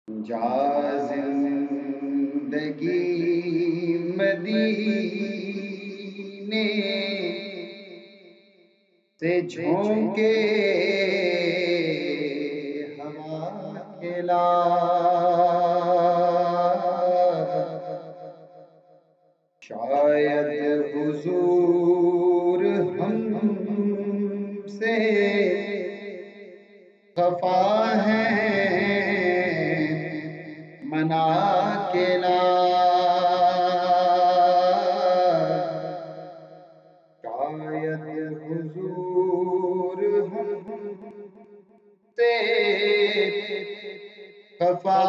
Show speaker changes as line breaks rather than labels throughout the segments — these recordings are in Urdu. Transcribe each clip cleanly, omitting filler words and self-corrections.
جا زندگی مدینے سے جھونکے ہوا کھلا، شاید حضور ہم سے خفا ہیں منا کے لا، شاید حضور ہم سے خفا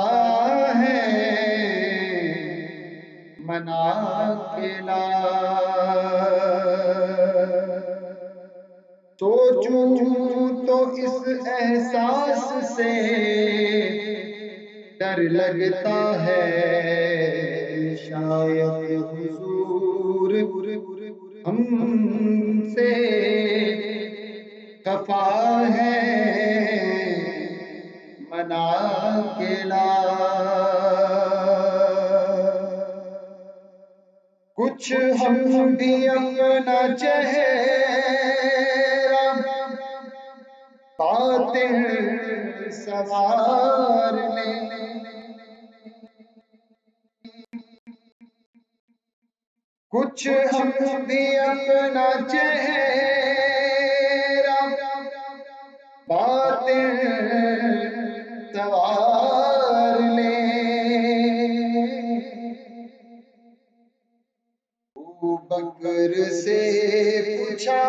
ہیں منا کے لا، سوچوں تو اس احساس سے ڈر لگتا ہے، شاید حضور ہم سے خفا ہے منا کے لا، کچھ ہم بھی اپنا چہرہ باطن سوار لیں، کچھ ہم بھی اپنا چہرہ باطن سوار لیں، ابو بکر سے پوچھا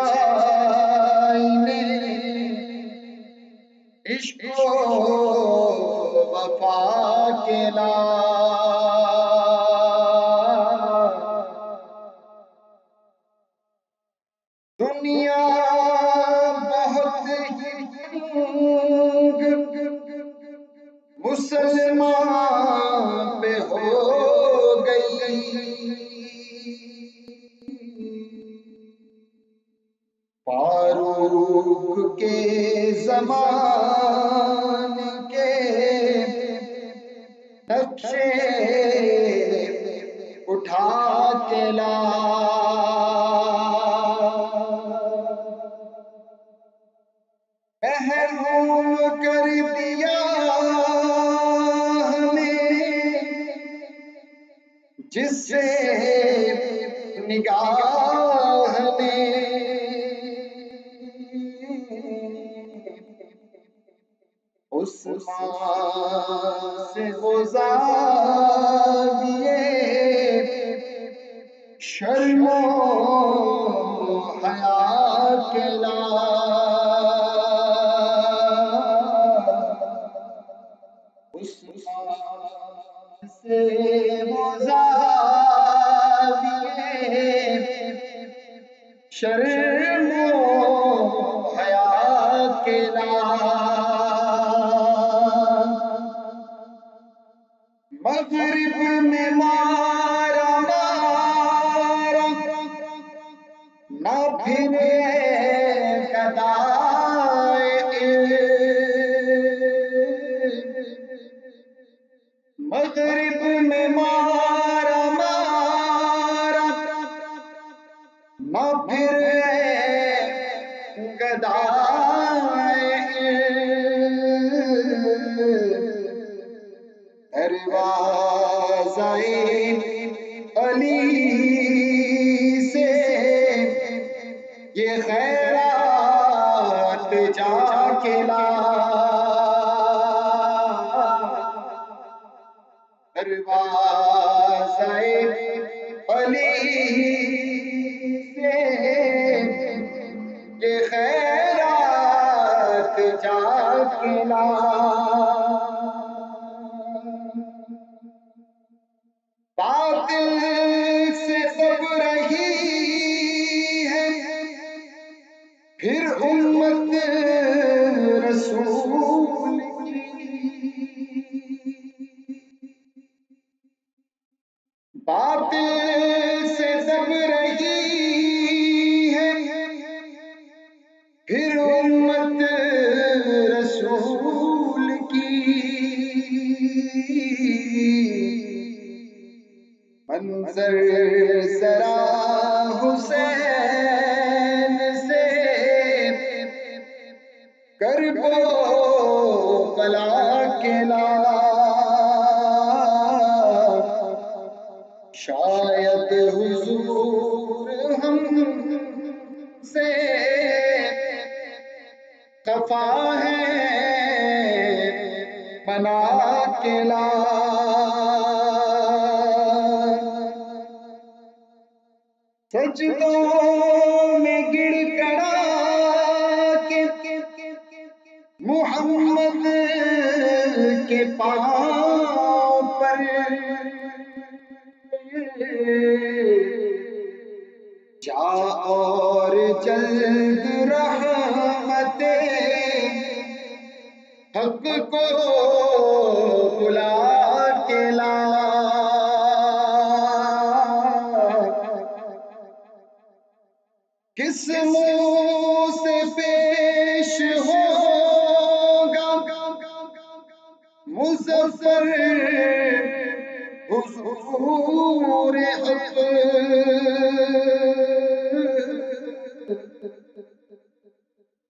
عشق و وفا کے لا، دنیا بہت ہی تنگ مسلمان پہ ہو گئی، فاروق کے زمانے کے نقشے اٹھا کے لا، محروم کر دیا ہمیں جس سے نگاہ نے، عثمان سے زاویے شرم و حیا کے لا، عثمان سے زاویے شرم و حیا کے لا، مغرب میں مارا مارا نہ پھرے گدائے علم، مغرب میں مارا مارا نہ پھرے گدائے علم، دروازہ علی سے یہ خیرات جا کے لا، دروازہ علی سے یہ خیرات جا کے لا، باطل سے دب رہی ہے پھر امت رسول کی، باطل سے دب رہی ہے پھر امت رسول کی، منظر ذرا حسین سے کرب و بلا کے لا، شاید حضور ہم سے خفا ہے بنا کے لا، سجدوں میں گڑ گڑا کے محمد کے پاؤں پر جا اور جلد رحمت حق کو بلا کے لا، کس منہ سے پیش ہوگا مظفر حضور حق،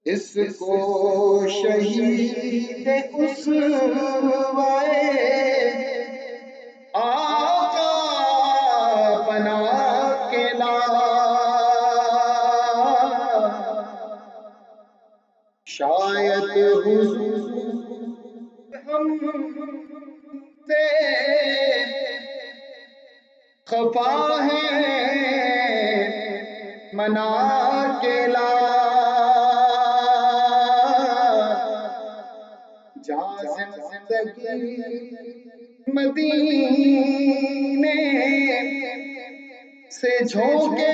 اس کو شہید اسوائے آقا بنا کے لا، شاید حضور ہم سے خفا ہے منا کے لا، جازم زندگی مدینے سے جھونکے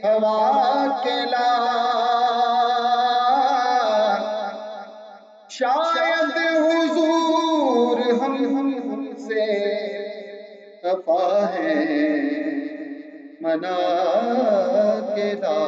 ہوا کے لا، شاید حضور ہم سے خفا ہے منا کے لا۔